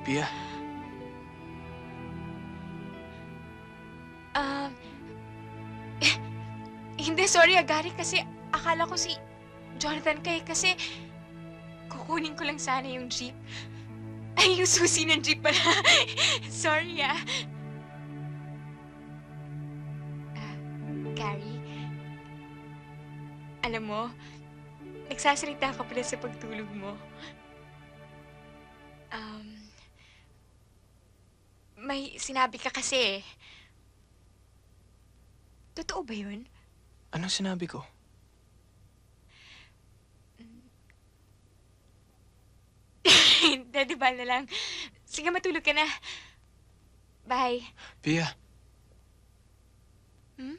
Pia, Um, hindi, sorry, Gary, kasi akala ko si Jonathan kasi kukunin ko lang sana yung jeep. Ay, yung susi ng jeep pala. Sorry, ah. Ah, Gary, alam mo, nagsasalita ka pala sa pagtulog mo. Um, may sinabi ka kasi eh. Totoo ba yun? anong sinabi ko? Hindi, di ba na lang. Sige, matulog ka na. Bye. Pia, Hmm?